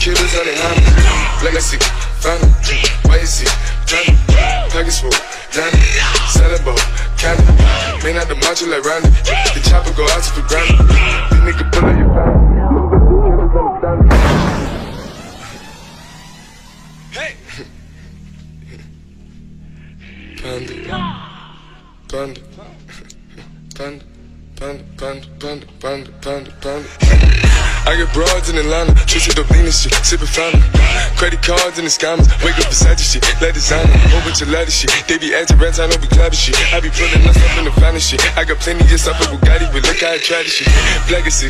killers, how they hunt me. Legacy, family, why you see, family, package full, Danny, Saddlebow, candy. Man out the macho like Randy. The chopper go out to the ground. This nigga pull up your family. Hey! Panda, panda, panda, panda, panda, panda, panda, panda. I get broads in Atlanta, twisted up lean and shit, sippin' fountain. Credit cards and the scammers, wake up beside your shit, let designer, whole bunch of ladder shit. They be acting rats, I don't be clapping shit. I be pulling us up in the finest shit. I got plenty just up at Bugatti, but look how I try this shit. Legacy.